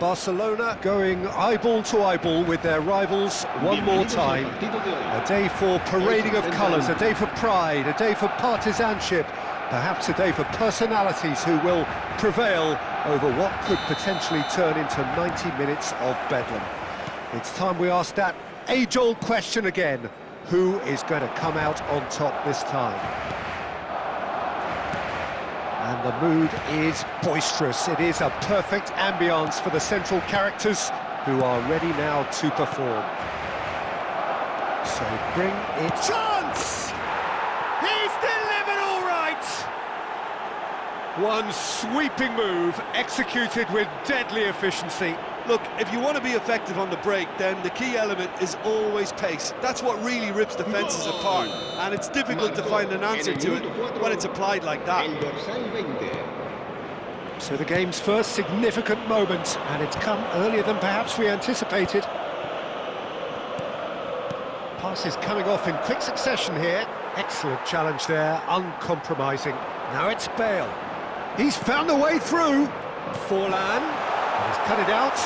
Barcelona going eyeball to eyeball with their rivals one more time. A day for parading of colours, a day for pride, a day for partisanship, perhaps a day for personalities who will prevail over what could potentially turn into 90 minutes of bedlam. It's time we ask that age-old question again. Who is going to come out on top this time? And the mood is boisterous. It is a perfect ambience for the central characters who are ready now to perform. So bring it... Chance! He's delivered all right! One sweeping move, executed with deadly efficiency. Look, if you want to be effective on the break, then the key element is always pace. That's what really rips defences apart, and it's difficult to find an answer to it when it's applied like that. So the game's first significant moment, and it's come earlier than perhaps we anticipated. Passes coming off in quick succession here. Excellent challenge there, uncompromising. Now it's Bale. He's found a way through. Forlan. He's cut it out.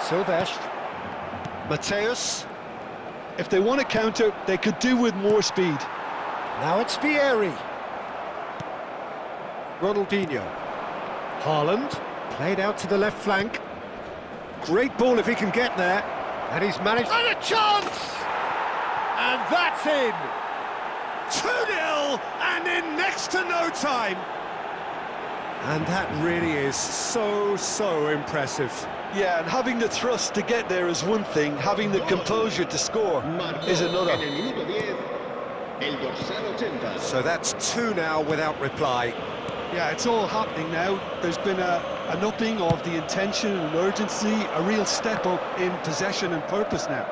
Silvestre. Mateus. If they want to counter, they could do with more speed. Now it's Vieri. Ronaldinho. Haaland. Played out to the left flank. Great ball if he can get there. And he's managed... And a chance! And that's in! 2-0 and in next to no time. And that really is so impressive. Yeah, and having the thrust to get there is one thing, having the composure to score is another. So that's 2 now without reply. Yeah, it's all happening now. There's been an upping of the intention and urgency, a real step up in possession and purpose now.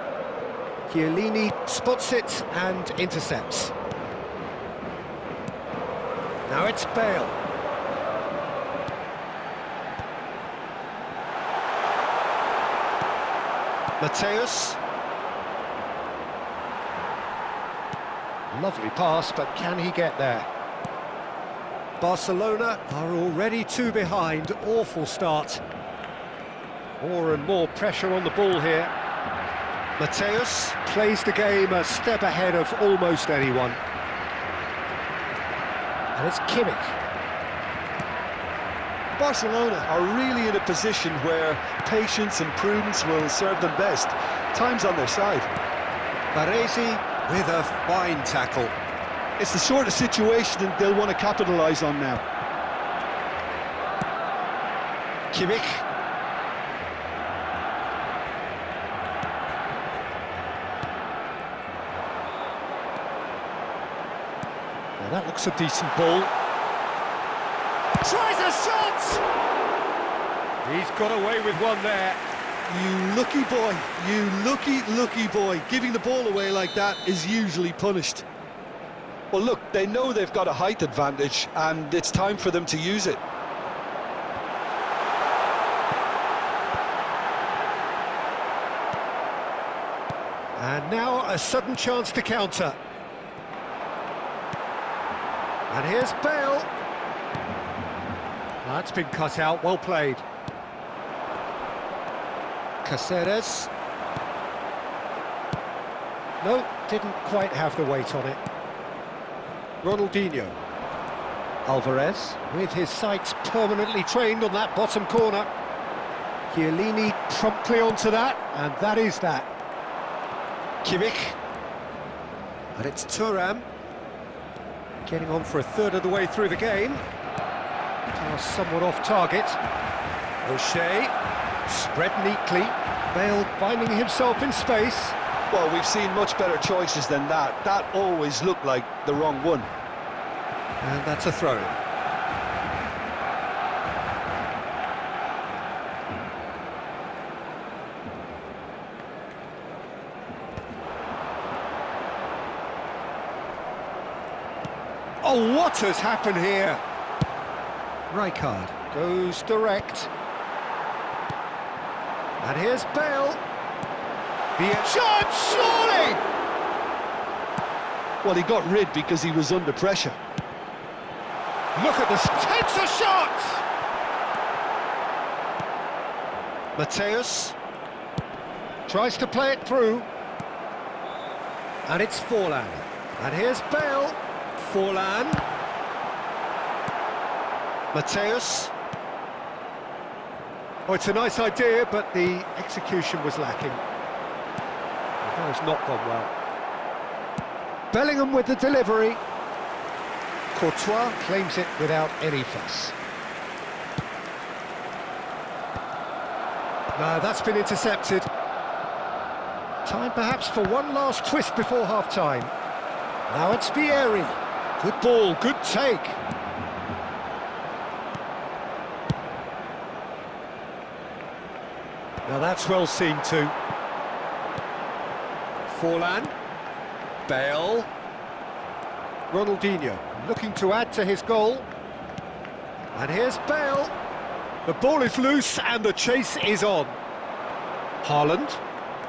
Chiellini spots it and intercepts. Now it's Bale. Mateus. Lovely pass, but can he get there? Barcelona are already 2 behind. Awful start. More and more pressure on the ball here. Mateus plays the game a step ahead of almost anyone. And it's Kimmich. Barcelona are really in a position where patience and prudence will serve them best. Time's on their side. Baresi with a fine tackle. It's the sort of situation they'll want to capitalise on now. Kimmich. Well, that looks a decent ball. Tries a shot! He's got away with one there. You lucky boy, you lucky boy. Giving the ball away like that is usually punished. Well, look, they know they've got a height advantage, and it's time for them to use it. And now a sudden chance to counter. And here's Bale. That's been cut out, well played. Caceres. No, didn't quite have the weight on it. Ronaldinho. Alvarez, with his sights permanently trained on that bottom corner. Chiellini promptly onto that, and that is that. Kimmich. And it's Thuram. Getting on for a third of the way through the game. Pass somewhat off target. O'Shea, spread neatly. Bale finding himself in space. Well, we've seen much better choices than that. That always looked like the wrong one. And that's a throw-in. Oh, what has happened here? Rijkaard goes direct. And here's Bale. The shot, surely! Well, he got rid because he was under pressure. Look at this, takes a shot! Mateus tries to play it through. And it's Forlan. And here's Bale. Forlan. Mateus. Oh, it's a nice idea, but the execution was lacking. That has not gone well. Bellingham with the delivery. Courtois claims it without any fuss. No, that's been intercepted. Time perhaps for one last twist before half-time. Now it's Vieri. Good ball, good take. Now that's well seen too. Forlan. Bale. Ronaldinho looking to add to his goal. And here's Bale. The ball is loose and the chase is on. Haaland.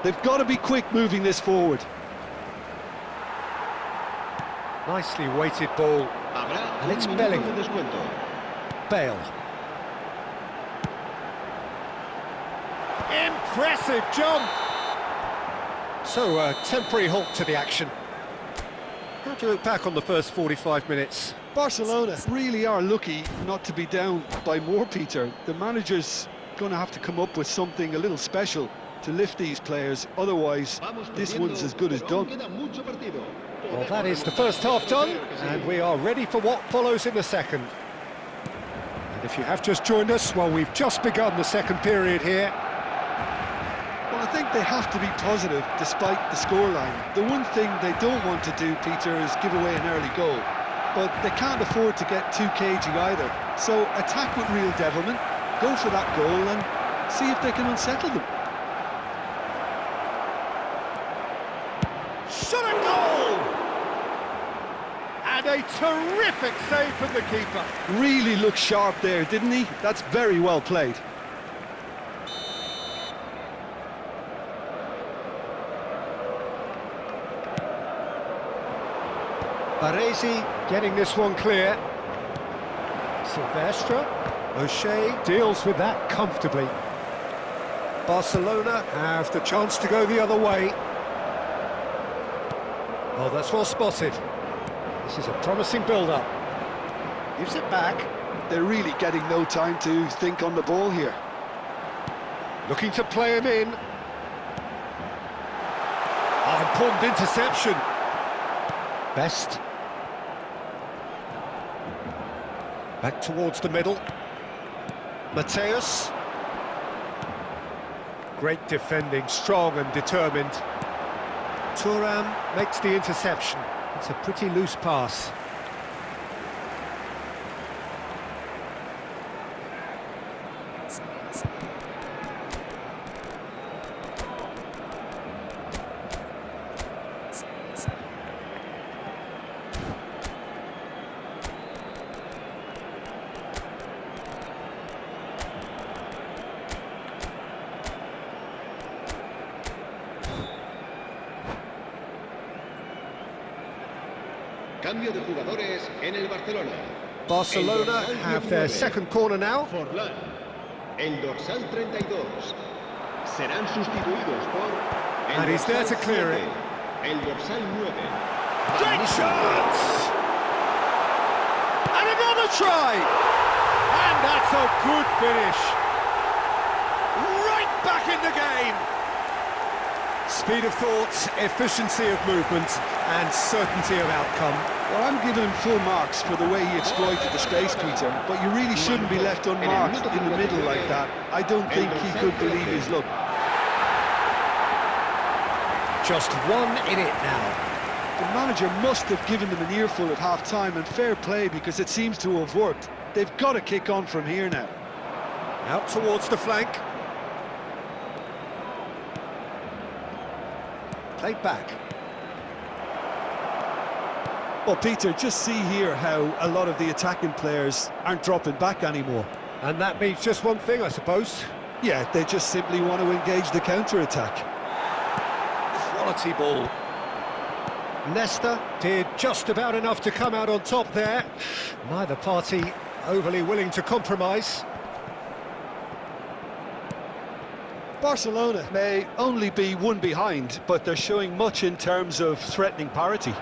They've got to be quick moving this forward. Nicely weighted ball. And it's Bellingham. Bale. Impressive jump! So, a temporary halt to the action. How do you look back on the first 45 minutes? Barcelona really are lucky not to be down by more, Peter. The manager's going to have to come up with something a little special to lift these players, otherwise this one's as good as done. Well, that is the first half done, and we are ready for what follows in the second. And if you have just joined us, well, we've just begun the second period here. Well, I think they have to be positive despite the scoreline. The one thing they don't want to do, Peter, is give away an early goal. But they can't afford to get too cagey either. So attack with real devilment, go for that goal and see if they can unsettle them. Shot a goal! And a terrific save from the keeper. Really looked sharp there, didn't he? That's very well played. Baresi getting this one clear. Silvestre. O'Shea deals with that comfortably. Barcelona have the chance to go the other way. Oh, that's well spotted. This is a promising build-up. Gives it back. They're really getting no time to think on the ball here. Looking to play him in. Oh, important interception. Best. Back towards the middle. Mateus. Great defending, strong and determined. Thuram makes the interception. It's a pretty loose pass. Cambio de jugadores en el Barcelona. Barcelona have their second corner now. Forlan, el dorsal 32. Serán sustituidos por el And he's there to clear it. El dorsal 9. Great chance! And another try! And that's a good finish. Right back in the game. Speed of thought, efficiency of movement, and certainty of outcome. Well, I'm giving him full marks for the way he exploited the space, Peter, but you really shouldn't be left unmarked in the middle like that. I don't think he could believe his luck. Just one in it now. The manager must have given them an earful at half-time, and fair play because it seems to have worked. They've got to kick on from here now. Out towards the flank. Played back. Well, Peter, just see here how a lot of the attacking players aren't dropping back anymore. And that means just one thing, I suppose. Yeah, they just simply want to engage the counter-attack. Quality ball. Nesta did just about enough to come out on top there. Neither party overly willing to compromise. Barcelona may only be one behind, but they're showing much in terms of threatening parity.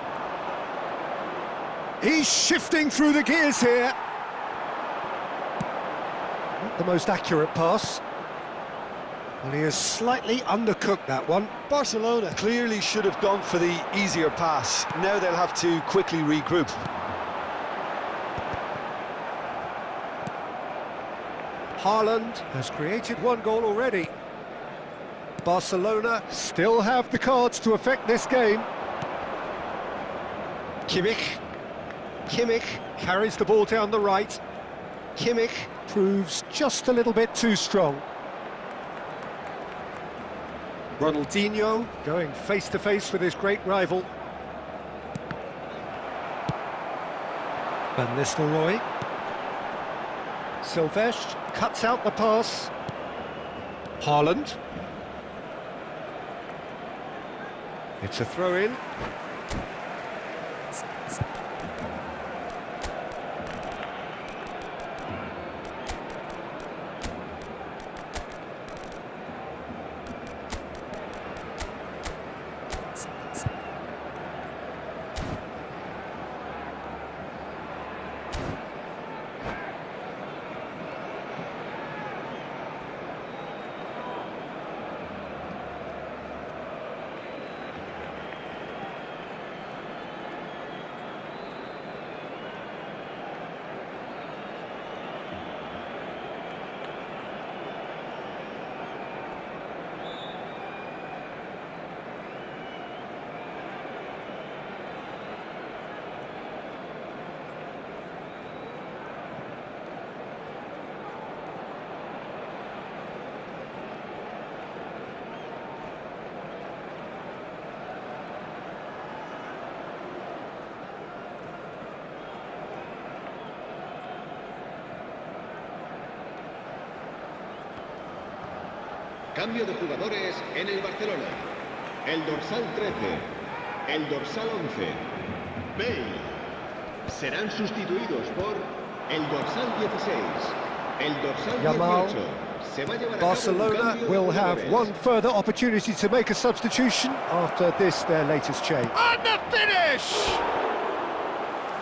He's shifting through the gears here. Not the most accurate pass. Well, he has slightly undercooked that one. Barcelona clearly should have gone for the easier pass. Now they'll have to quickly regroup. Haaland has created one goal already. Barcelona still have the cards to affect this game. Kimmich carries the ball down the right. Kimmich proves just a little bit too strong. Ronaldinho going face-to-face with his great rival. Van Nistelrooy. Silvestre cuts out the pass. Haaland. It's a throw-in. Cambio de jugadores en el Barcelona. El dorsal 13, el dorsal 11, Bale. Serán sustituidos por el dorsal 16, el dorsal Yamal. 18. Se va a llevar a cabo un Barcelona cambio de will have jugadores. one further opportunity to make a substitution after this, their latest change. And the finish!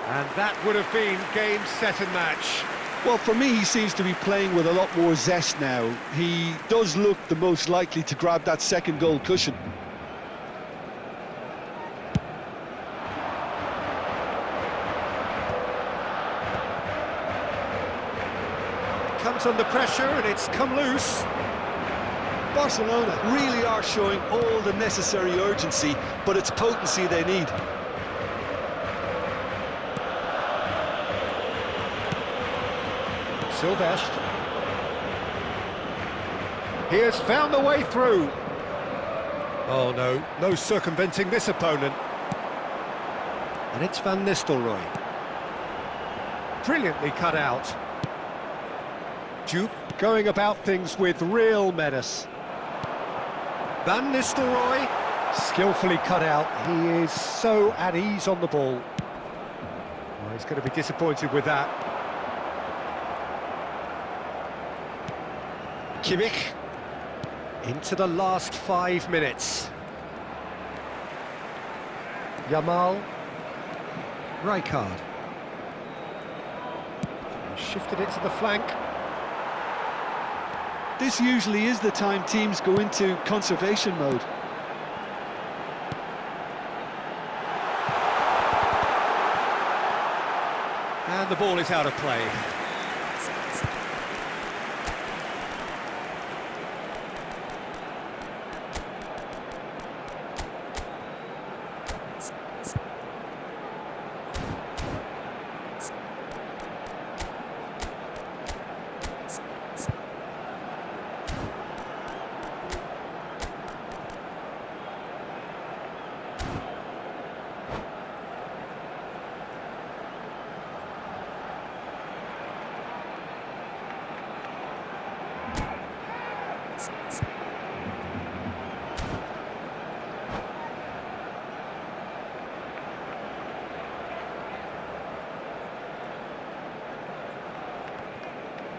And that would have been game, set and match. Well, for me, he seems to be playing with a lot more zest now. He does look the most likely to grab that second goal cushion. Comes under pressure and it's come loose. Barcelona really are showing all the necessary urgency, but it's potency they need. Silvestre. He has found the way through. Oh no, no circumventing this opponent. And it's Van Nistelrooy. Brilliantly cut out. Juve going about things with real menace. Van Nistelrooy, skillfully cut out. He is so at ease on the ball. Well, he's going to be disappointed with that. Kimmich into the last 5 minutes. Yamal, Rijkaard. Shifted it to the flank. This usually is the time teams go into conservation mode. And the ball is out of play.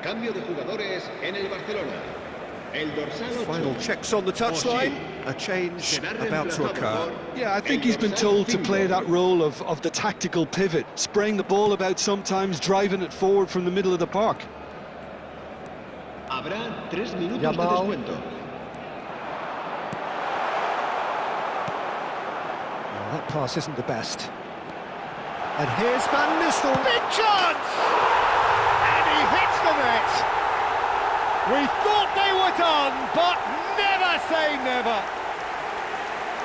Cambio de jugadores en el Barcelona. El dorsal 8. Final checks on the touchline. A change Será about to reemplazado occur. por Yeah, I think el he's been dorsal told to 5. play that role of the tactical pivot, spraying the ball about sometimes, driving it forward from the middle of the park. Habrá 3 minutos Yamal. de descuento. Well, that pass isn't the best. And here's Van Nistelrooy. Big chance! And he hits the net. We thought they were done, but never say never.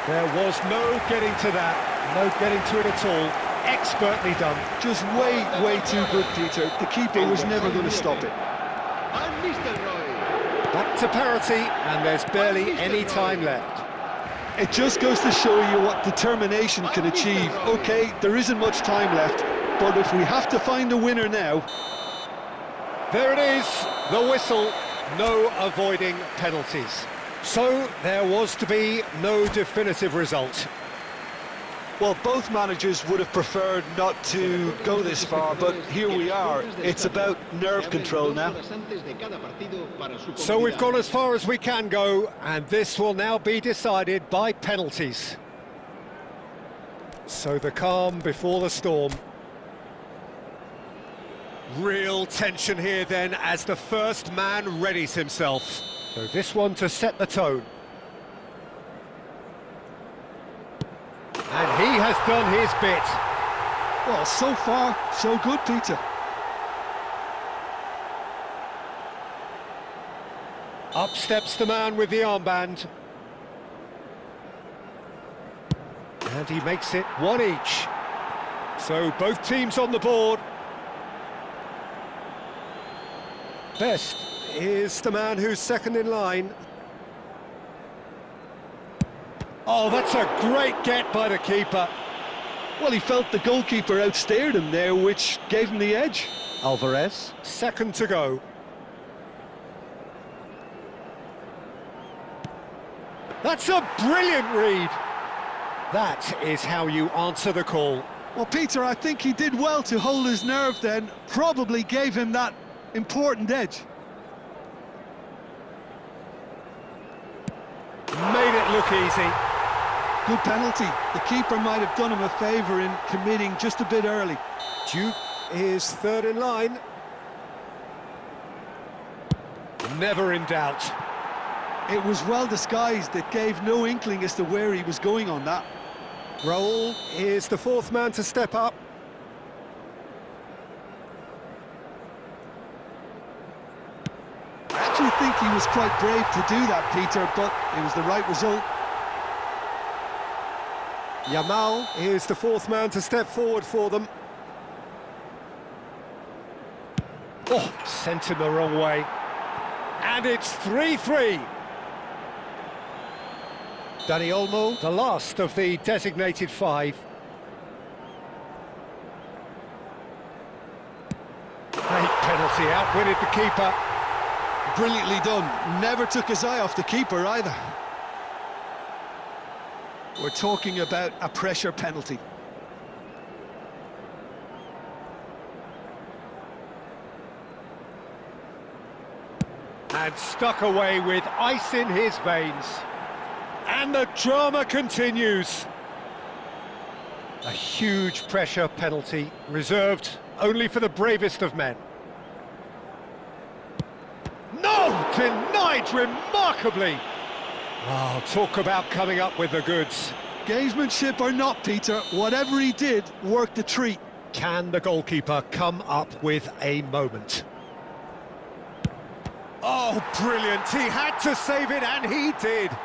There was no getting to that, no getting to it at all. Expertly done. Just way too good, Peter. The keeper was never going to stop it. Van Nistelrooy. Back to parity, and there's barely any time left. It just goes to show you what determination can achieve. Okay, there isn't much time left, but if we have to find a winner now... There it is, the whistle. No avoiding penalties. So there was to be no definitive result. Well, both managers would have preferred not to go this far, but here we are. It's about nerve control now. So we've gone as far as we can go, and this will now be decided by penalties. So the calm before the storm. Real tension here then as the first man readies himself. So this one to set the tone. And he has done his bit. Well, so far, so good, Peter. Up steps the man with the armband. And he makes it one each. So both teams on the board. Best is the man who's second in line. Oh, that's a great get by the keeper. Well, he felt the goalkeeper outstared him there, which gave him the edge. Alvarez, second to go. That's a brilliant read. That is how you answer the call. Well, Peter, I think he did well to hold his nerve then. Probably gave him that important edge. Made it look easy. Good penalty. The keeper might have done him a favour in committing just a bit early. Duke is third in line. Never in doubt. It was well disguised. It gave no inkling as to where he was going on that. Raul is the fourth man to step up. I actually think he was quite brave to do that, Peter, but it was the right result. Yamal is the fourth man to step forward for them. Oh, sent him the wrong way. And it's 3-3. Dani Olmo, the last of the designated five. Great penalty, outwitted the keeper. Brilliantly done. Never took his eye off the keeper either. We're talking about a pressure penalty. And stuck away with ice in his veins. And the drama continues. A huge pressure penalty, reserved only for the bravest of men. No! Denied remarkably! Oh, talk about coming up with the goods. Gamesmanship or not, Peter, whatever he did worked a treat. Can the goalkeeper come up with a moment? Oh, brilliant! He had to save it, and he did.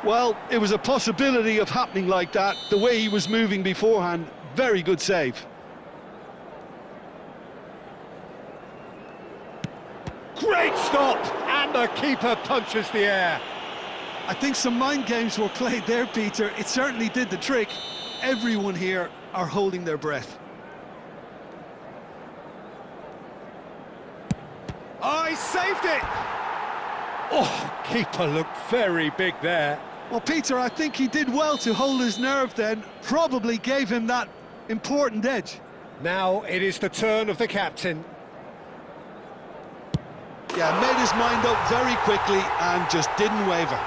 Well, it was a possibility of happening like that. The way he was moving beforehand, very good save. Great stop! And the keeper punches the air. I think some mind games were played there, Peter. It certainly did the trick. Everyone here are holding their breath. Oh, he saved it! Oh, keeper looked very big there. Well, Peter, I think he did well to hold his nerve then. Probably gave him that important edge. Now it is the turn of the captain. Yeah, made his mind up very quickly and just didn't waver.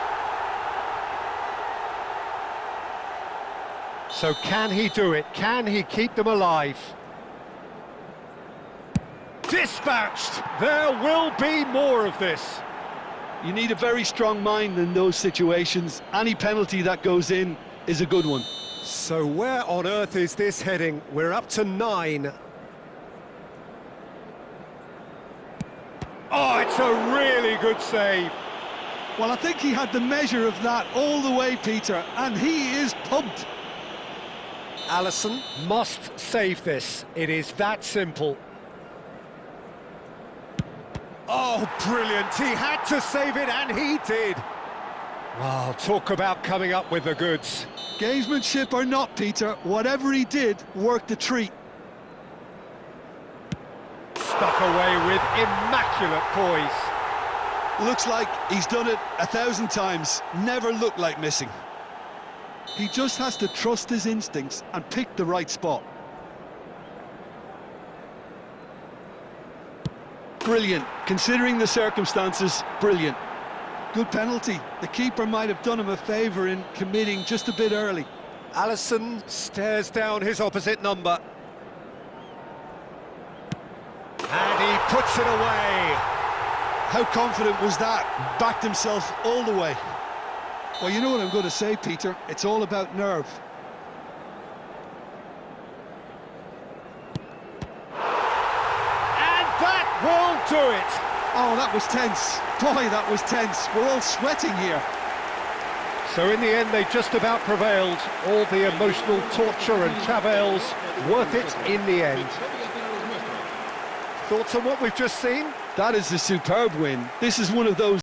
So can he do it? Can he keep them alive? Dispatched! There will be more of this. You need a very strong mind in those situations. Any penalty that goes in is a good one. So where on earth is this heading? We're up to 9. Oh, it's a really good save. Well, I think he had the measure of that all the way, Peter, and he is pumped. Alisson must save this. It is that simple. Oh, brilliant. He had to save it, and he did. Well, talk about coming up with the goods. Gamesmanship or not, Peter, whatever he did worked a treat. Stuck away with immaculate poise. Looks like he's done it 1,000 times, never looked like missing. He just has to trust his instincts and pick the right spot. Brilliant, considering the circumstances, brilliant. Good penalty. The keeper might have done him a favour in committing just a bit early. Alisson stares down his opposite number. And he puts it away. How confident was that? Backed himself all the way. Well, you know what I'm going to say, Peter. It's all about nerve. And that will do it. Oh, that was tense. Boy, that was tense. We're all sweating here. So in the end, they just about prevailed. All the emotional torture and travails, worth it in the end. Thoughts on what we've just seen? That is a superb win. This is one of those